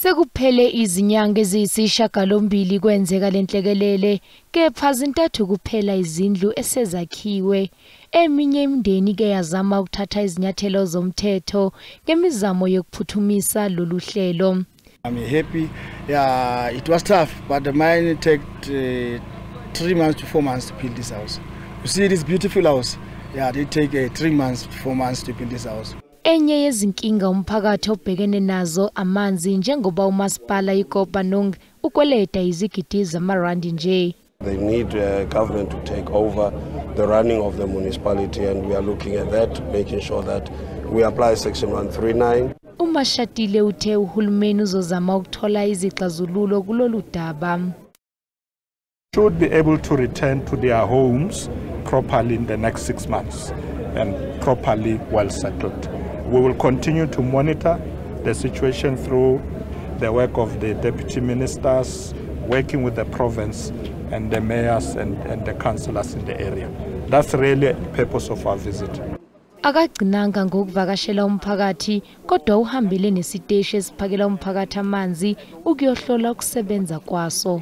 Sekuphele izinyanga eziyisishiyagalombili kwenzeka lenhlekelele, kepha zintathu kuphela izindlu esezakhiwe. Eminye imindeni ke yazama ukuthatha izinyathelo zomthetho ngemizamo yokuphuthumisa lolu hlelo. I'm happy. Yeah, it was tough, but the mine took 3 months to 4 months to build this house. You see this beautiful house? Yeah, they take 3 months to 4 months to build this house. Enye yezinkinga umphakathi obhekene nazo amanzi njengoba umasipala iKopa Nong ukweleta izigidi zamarandi nje. They need government to take over the running of the municipality, and we are looking at that, making sure that we apply section 139. uMashatile uthe uhulumeni uzozama ukuthola izixazululo kulolu daba. Should be able to return to their homes properly in the next 6 months and properly well settled. We will continue to monitor the situation through the work of the deputy ministers, working with the province and the mayors and the councillors in the area. That's really the purpose of our visit. Akagcinanga ngokuvakashela umphakathi kodwa uhambele nesiteshi esiphakela umphakathi amanzi ukuyohlola ukusebenza kwaso.